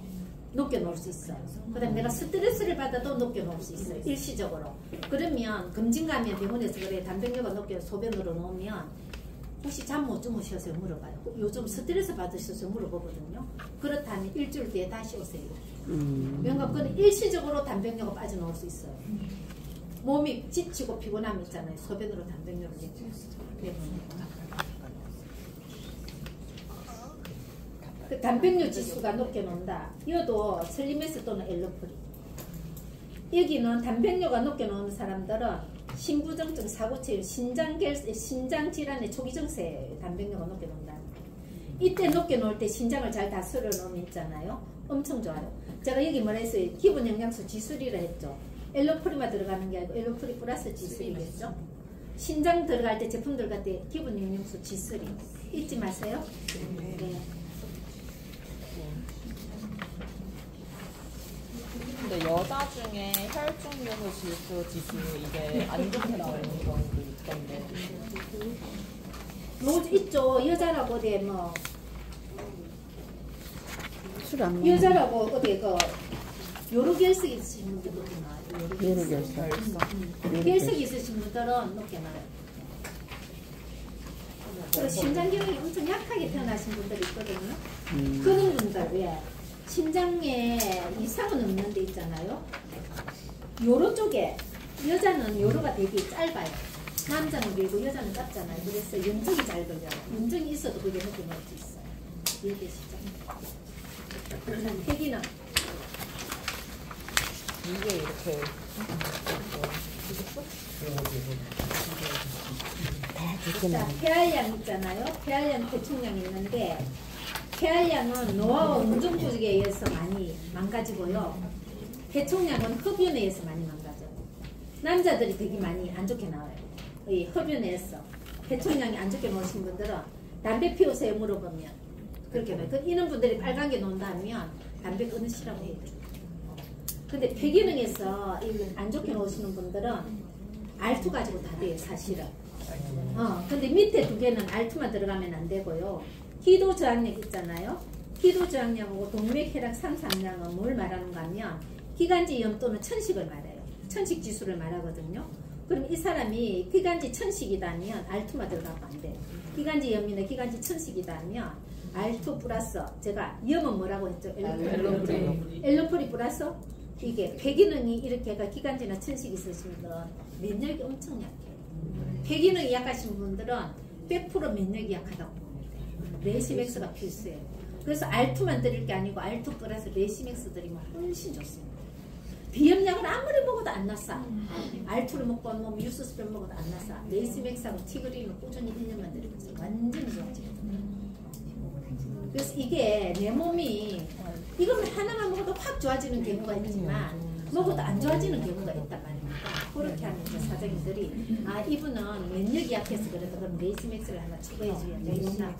높게 놓을 수 있어요. 그 다음에 내가 스트레스를 받아도 높게 놓을 수 있어요. 일시적으로. 그러면 검진 가면 병원에서 그래 단백뇨가 높게 소변으로 놓으면 혹시 잠 못 주무셔서 물어봐요. 요즘 스트레스 받으셔서 물어보거든요. 그렇다면 일주일 뒤에 다시 오세요. 왜냐면 그건 일시적으로 단백뇨가 빠져나올 수 있어요. 몸이 지치고 피곤함 있잖아요. 소변으로 단백뇨를 내고. 그 단백뇨 지수가 높게 논다. 이것도 슬림에스 또는 엘로프리. 여기는 단백뇨가 높게 놓는 사람들은 신부정증, 사고체율, 신장 질환의 초기 증세 단백뇨가 높게 논다. 이때 높게 놓을 때 신장을 잘 다스려 놓으면 있잖아요. 엄청 좋아요. 제가 여기 뭐라 했어요? 기본 영양소 지수리라 했죠. 엘로프리만 들어가는 게 아니고 엘로프리 플러스 지수리겠죠. 신장 들어갈 때 제품 들어갈 때 기본 영양소 지수리 잊지 마세요. 네. 근데 여자 중에 혈중 요소 질소 지수 이게 안 좋게 나오는 경우도 있던데. 뭐 있죠. 여자라고 어디 뭐 술 안 먹는 여자라고 어디 그 요로 결석 있으신 분들도 나와요. 요로 결석. 결석 있으신 분들은 높게 나와요. 그리고 신장 기능이 엄청 약하게 태어나신 분들이 있거든요. 그런 분들 왜 신장에 이상은 없는 데 있잖아요. 요로 쪽에 여자는 요로가 되게 짧아요. 남자는 길고 여자는 짧잖아요. 그래서 염증이 잘 걸려요. 염증이 있어도 그게 높게 나올 수 있어요. 이해되시죠? 폐기능. 이게 이렇게 자, 폐활량 있잖아요. 폐활량, 대충량 있는데 폐활량은 노화와 운동 조직에 의해서 많이 망가지고요. 대총량은 흡연에 의해서 많이 망가져요. 남자들이 되게 많이 안 좋게 나와요. 이 흡연에 의해서. 대총량이 안 좋게 나오신 분들은 담배 피우세요 물어보면 그렇게 봐요. 이런 분들이 빨간 게 나온다면 담배 끊으시라고 해요. 근데 폐기능에서 안 좋게 나오시는 분들은 R2 가지고 다 돼요, 사실은. 근데 밑에 두 개는 R2만 들어가면 안 되고요. 기도 저항력 있잖아요. 기도 저항력하고 동맥 혈액 상상량은 뭘 말하는가 하면 기관지염 또는 천식을 말해요. 천식 지수를 말하거든요. 그럼 이 사람이 기관지 천식이다면 R2만 들어가면 안 돼요. 기관지염이나 기관지 천식이다면 R2 플러스 제가 염은 뭐라고 했죠? 엘로프리 플러스 이게 폐기능이 이렇게 기관지나 천식이 있으신 분들은 면역이 엄청 약해요. 폐기능이 약하신 분들은 100% 면역이 약하다고 보면 돼요. 레시맥스가 필수예요. 그래서 R2만 드릴 게 아니고 R2 플러스 레시맥스 드리면 훨씬 좋습니다. 비염약을 아무리 먹어도 안 났어. R2를 먹고 뭐 뮤스스프레 먹어도 안 났어. 레시맥스하고 티그린을 꾸준히 1년만 드리고 있어요. 완전히 좋아지거든요. 그래서 이게 내 몸이 이거는 하나만 먹어도 확 좋아지는 경우가 있지만 먹어도 안 좋아지는 경우가 있단 말입니다. 그렇게 하면 이제 사장님들이 아 이분은 면역이 약해서 그래도 그럼 레이시맥스를 하나 추가해줘야 되겠다.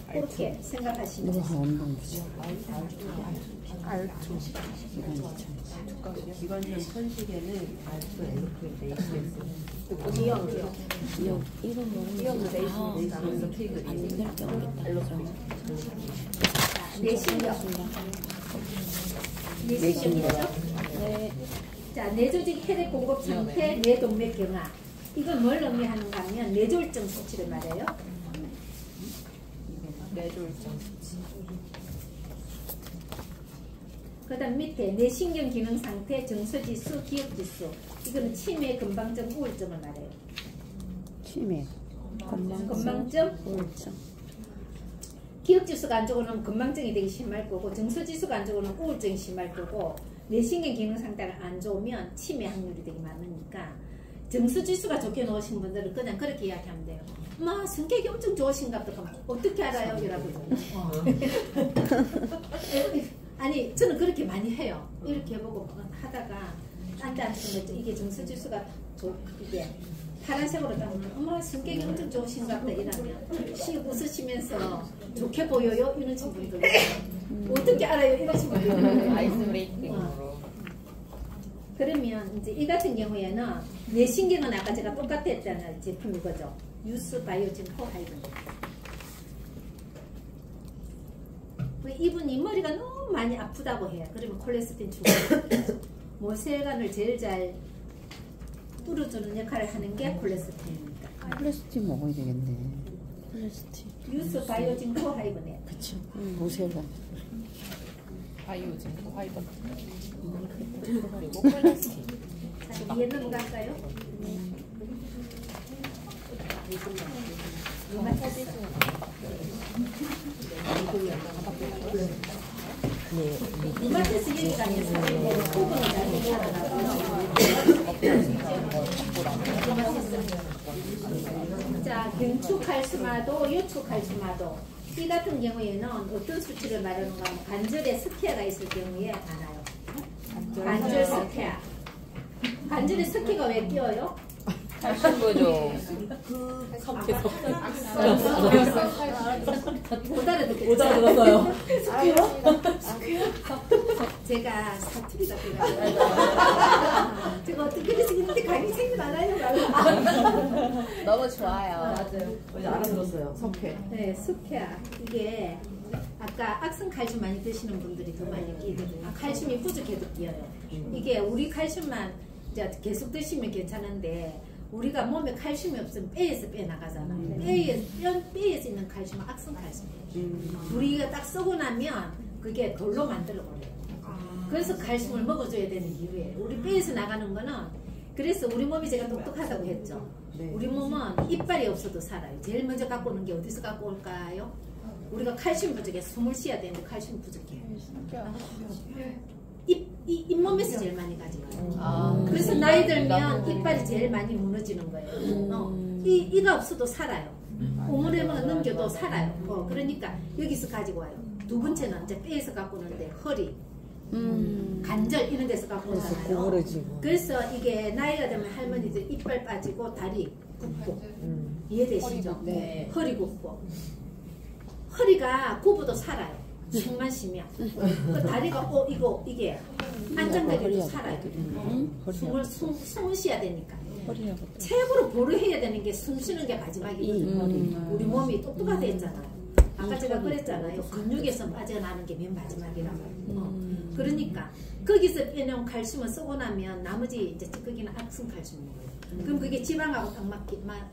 그렇게 생각하시면 됩니다. 기관지염 천식에는 R2, 엘로프리, 레이시맥스 기억. 이거 먹으면 레이시맥스 티그린 내신경. 내신경이죠? 네. 자, 뇌조직 혈액 공급 상태, 뇌동맥 경화. 이건 뭘 의미하는가 하면 뇌졸중 수치를 말해요. 뇌졸중 수치. 그 다음 밑에 뇌신경 기능 상태, 정서지수, 기억지수. 이거는 치매, 건망증, 우울증을 말해요. 치매, 건망증, 우울증. 기억지수가 안 좋으면 건망증이 되게 심할 거고 정서지수가 안 좋으면 우울증이 심할 거고 뇌신경 기능 상태가 안 좋으면 치매 확률이 되게 많으니까 정서지수가 좋게 놓으신 분들은 그냥 그렇게 이야기하면 돼요. 엄마 성격이 엄청 좋으신가 보다. 어떻게 알아요? 이라고 아니 저는 그렇게 많이 해요. 이렇게 해보고 하다가 딴 데 앉으면 이게 정서지수가 이게 파란색으로 따면 엄마 성격이 엄청 좋으신가 보다 이러면 씩 웃으시면서 좋게 보여요? 이러신 분들 어떻게 알아요? 이러신 분들 아이스 브레이킹으로. 그러면 이제 이 같은 경우에는 내신경은 아까 제가 똑같았잖아요. 제품 이거죠. 유스 바이오진 코하이븐. 이분이 머리가 너무 많이 아프다고 해요. 그러면 콜레스테린 주고 모세혈관을 제일 잘 뚫어주는 역할을 하는 게 콜레스테린입니다. 콜레스틴 먹어야 되겠네. 콜레스틴. 유스 바이오진 코하이븐에. 그쵸. 모세가. 바이오진, 코하이번. 그리고 콜레스틴. 자, 위에 넘어갈까요? 루마티스 얘기가면서 부분을 잘 살아나고요. 자, 경추칼슘화도, 요추칼슘화도 이 같은 경우에는 어떤 수치를 말하는가 하면 관절에 스키아가 있을 경우에 많아요. 관절 스키아. 관절에 스키가 왜 끼어요? 칼슘 부족. 못 알아듣겠죠? 못 알아들었어요. 제가 사투리가 들어가요. 제가 어떻게 그러시는데 감이 생겨나나요? 너무 좋아요. 맞아요. 이제 알아들었어요. 석회. 네, 스키아. 이게 아까 악성 칼슘 많이 드시는 분들이 더 많이 끼거든요. 칼슘이 부족해도 끼어요. 이게 우리 칼슘만 이제 계속 드시면 괜찮은데 우리가 몸에 칼슘이 없으면 뼈에서 빼나가잖아요. 뼈에서 있는 칼슘은 악성 칼슘이에요. 우리가 딱 썩고 나면 그게 돌로 만들어버려요. 그래서 칼슘을 먹어줘야 되는 이유예요. 우리 뼈에서 나가는 거는 그래서 우리 몸이 제가 똑똑하다고 했죠. 네. 우리 몸은 이빨이 없어도 살아요. 제일 먼저 갖고 오는 게 어디서 갖고 올까요? 우리가 칼슘 부족해. 숨을 쉬어야 되는데 칼슘 부족해요. 잇몸에서 제일 많이 가져가요. 그래서 나이 들면 이빨이 제일 많이 무너지는 거예요. 이가 없어도 살아요. 오물에만 넘겨도 살아요. 그러니까 여기서 가지고 와요. 두 번째는 이제 뼈에서 갖고 오는데 허리, 관절 이런 데서 갖고 오잖아요. 그래서 이게 나이가 되면 할머니들 이빨 빠지고 다리 굽고 이해되시죠? 네. 허리 굽고 허리가 굽어도 살아요. 숨만 쉬면 그 다리가 이게 안정되게도 살아요. 숨을 쉬어야 되니까. 최고로 보루해야 되는 게 숨 쉬는 게 마지막이거든요. 우리 몸이 똑똑하다 했잖아요. 아까 제가 그랬잖아요. 근육에서 빠져나는 게 맨 마지막이라고. 그러니까 거기서 빼놓은 칼슘을 쓰고 나면 나머지 이제 거기는 악성 칼슘인 거예요. 그럼 그게 지방하고 딱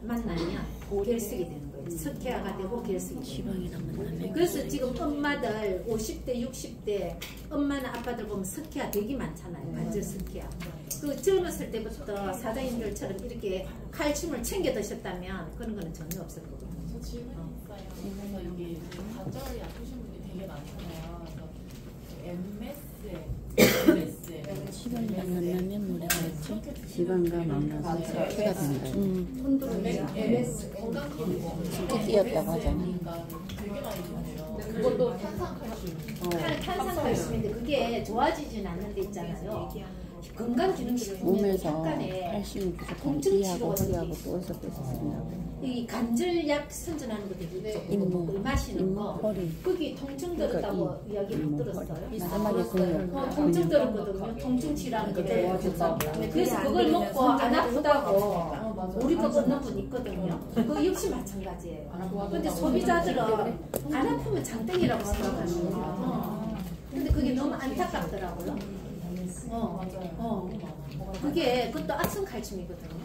만나면 결석이 되는 거예요. 석회화가 되고 결석이 되고. 그래서 지금 엄마들 50대 60대 엄마나 아빠들 보면 석회화 되게 많잖아요. 관절 석회화. 그 젊었을 때부터 사장님들처럼 이렇게 칼슘을 챙겨 드셨다면 그런 거는 전혀 없을 거거든요. 저 질문이 있어요. 그래서 여기 관절이 아프신 분이 되게 많잖아요. MS에 지방과 만나면 뭐라고 했지? 지방과 만나서 석회가 된다. MS 건강기능 석회 끼었다고 하잖아. 되게 많이 좋네요. 그것도 탄산칼슘. 탄산칼슘인데 그게 좋아지진 않는 데 있잖아요. 건강기능식품에도 몸에서 약간의 칼슘이 부족한 통증 이하고 치료가 허리하고 되게 또 어디서 뺐었습니다. 이 관절약 선전하는 거 되게 있죠. 잇몸, 마시는 거. 허리. 거기 통증 들었다고 이야기 못 들었어요? 마지막에 근육. 통증 들었거든요. 통증 치료하는 게 들었거든요. 그래서 그걸 먹고 안 아프다고 우리 거 먹는 분 있거든요. 그거 역시 마찬가지예요. 근데 소비자들은 안 아프면 장땡이라고 생각하는 거예요. 근데 그게 너무 안타깝더라고요. 그게 그것도 악성 칼슘이거든요.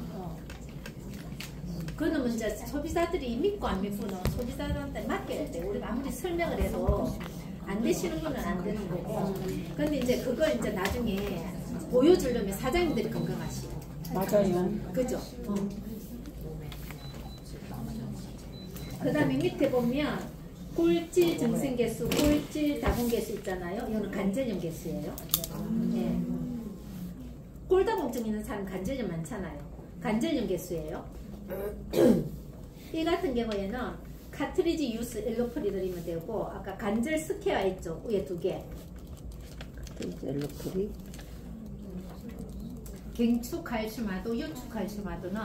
그거는 문제 소비자들이 믿고 안 믿고는 소비자들한테 맡겨야 돼. 우리가 아무리 설명을 해도 안 되시는 거는 안 되는 거고. 근데 이제 그걸 이제 나중에 보여주려면 사장님들이 건강하시고. 맞아요. 그죠? 그 다음에 밑에 보면 골질 증생개수, 골질 다분개수 있잖아요. 이거는 관절염 개수예요. 네. 골다공증 있는 사람 관절염 많잖아요. 관절염 개수예요. 이 같은 경우에는 카트리지 유스 엘로프리 드리면 되고 아까 관절 스퀘어 있죠. 위에 두 개. 카트리지 엘로프리. 경추 칼슘화도, 요추 칼슘화도는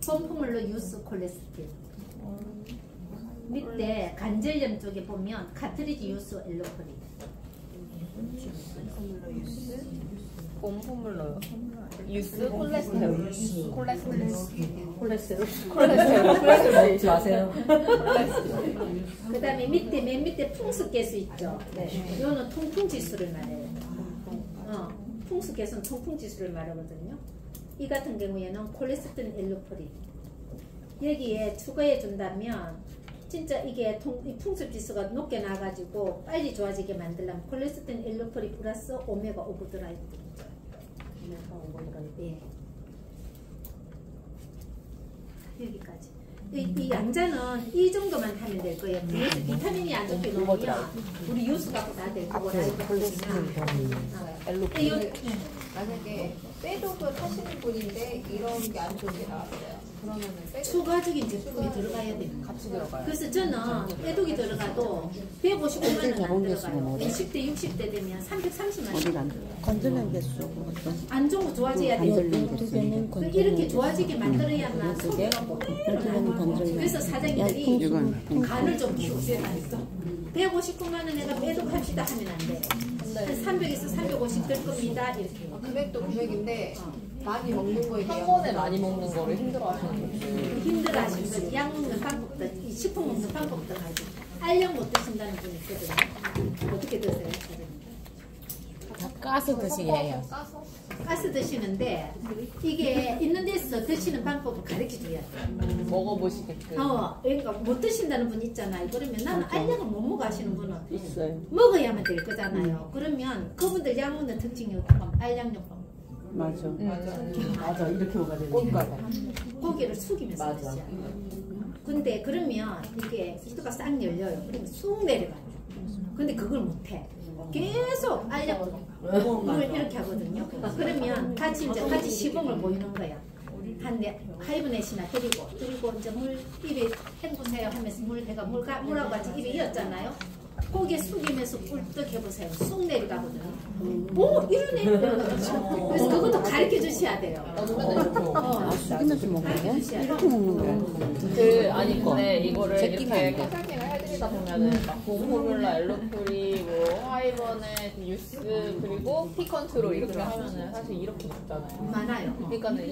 펌프물로 유스 콜레스테린. 밑에 관절염 쪽에 보면 카트리지 유스 엘로프리. 봄포물로요. 유스 콜레스테롤. 콜레스테롤. 콜레스테롤 먹지 마세요. 그 다음에 밑에 맨 밑에 풍수계수 있죠. 이거는 통풍지수를 말해요. 풍수계수는 통풍지수를 말하거든요. 이 같은 경우에는 콜레스테롤 엘로프리 여기에 추가해 준다면 진짜 이게 이 풍수지수가 높게 나가지고 빨리 좋아지게 만들려면 콜레스테롤 엘로프리 플러스 오메가 오브드라이브. 예. 여기까지. 이 양자는 이 정도만 하면 될 거예요. 비타민이 안 좋게 놓으면 우리 유수 갖고 다 될 거고 다 만약에 빼독을 하시는 분인데 이런 게 안 좋은 게 나왔어요. 그러면은 추가적인 제품이 들어가야 돼요. 같이 들어가요. 그래서 저는 빼독이 들어가도 155만 원은 안 들어가요. 50대, 60대 되면 330만 원. 건들면 개수. 안 좋은 거 좋아져야 돼요. 이렇게 좋아지게 만들어야만 속이라고. 그래서 사장님들이 간을 좀 키우세요. 159만 원 내가 빼독합시다 하면 안 돼. 300에서 350 될 겁니다. 이렇게. 금액도 금액인데 많이 먹는 거에 한 번에 많이 먹는 거를 힘들어하시는 분들. 힘들어하시는 분, 약 먹는 방법도, 이 식품 먹는 방법도 가지고 알약 못 드신다는 분이 있거든요. 어떻게 드세요? 다 까서 드시게요. 가스 드시는데 이게 있는 데서 드시는 방법을 가르쳐 줘야 돼요. 먹어보시게끔. 그러니까 못 드신다는 분 있잖아요. 그러면 나는 알약을 못 먹어 하시는 분은 있어요. 먹어야만 될 거잖아요. 그러면 그분들 약 먹는 특징이 알약용법. 맞아. 맞아, 이렇게 먹어야 되는 고개를 숙이면서 드셔야 돼요. 근데 그러면 이게 히토가 싹 열려요. 그러면 쑥 내려가요. 근데 그걸 못해. 계속 알약으로 물을 이렇게 하거든요. 그러면 같이 시범을 보이는 거야. 하이브넷이나 데리고 이제 물 입에 헹구세요 하면서 물하고 같이 입에 이었잖아요. 고개 숙이면서 꿀떡 해보세요. 쑥 내려가거든요. 오 이러네. 그래서 그것도 가르쳐 주셔야 돼요. 숙이면서 먹는 게? 이렇게 먹는 거야. 아니 근데 이거를 이렇게 컨설팅을 해드리다 보면은 막 고포뮬라, 엘로프리, 뭐 하이버넷, 유스 그리고 피컨트롤 이렇게 하면은 사실 이렇게 먹잖아요. 많아요. 그러니까는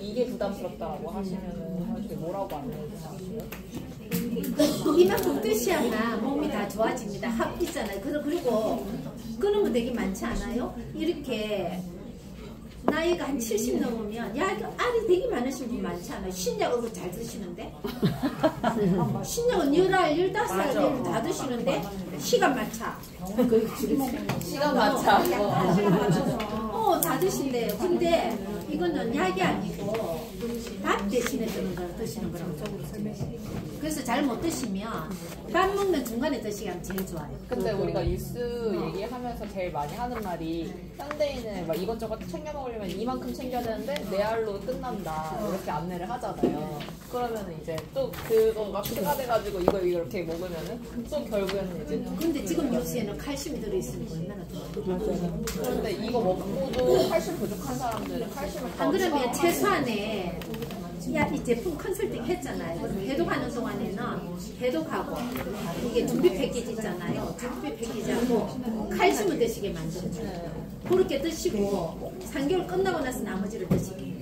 이게 부담스럽다고 하시면은 사실 뭐라고 안 해주세요? 이만큼 드셔야만 몸이 다 좋아집니다. 합 있잖아요. 그리고 그런 거 되게 많지 않아요? 이렇게 나이가 한 70 넘으면 알이 되게 많으신 분 많지 않아요? 신약을 잘 드시는데? 신약은 10알, 15알 다 드시는데 시간 맞춰. 시간 맞춰. 시간 맞춰서 다 드신대요. 근데 이거는 약이 아니고 밥 대신에 드시는 거라고 그래서 잘 못 드시면 밥 먹는 중간에 드시면 제일 좋아요. 근데 우리가 뉴스 얘기하면서 제일 많이 하는 말이 현대인은 막 이것저것 챙겨 먹으려면 이만큼 챙겨야 되는데 내 알로 끝난다 이렇게 안내를 하잖아요. 그러면 이제 또 그거가 추가돼가지고 이거 이렇게 먹으면은 또 결국에는 이제 근데 지금 뉴스에는 칼슘이 들어있으니까 얼마나 좋아요. 그런데 이거 먹고도 칼슘 부족한 사람들은 칼슘을 더 안 그러면 추가하고 최소한에 이 제품 컨설팅 했잖아요. 그럼 해독하는 동안에는 해독하고 이게 준비 패키지 있잖아요. 준비 패키지하고 칼슘을 드시게 만들어줘요. 그렇게 드시고 3개월 끝나고 나서 나머지를 드시게.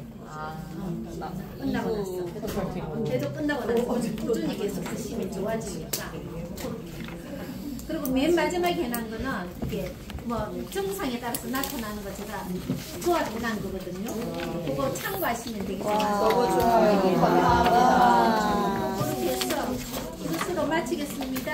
끝나고 나서 해독 끝나고 나서 꾸준히 계속 드시면 좋아지니까. 그리고 맨 마지막에 해놓은 거는 이게 뭐 증상에 따라서 나타나는 거 제가 도와드리는 거거든요. 그거 참고하시면 되겠습니다. 너무 좋아요. 감사합니다. 그렇게 해서 이것으로 마치겠습니다.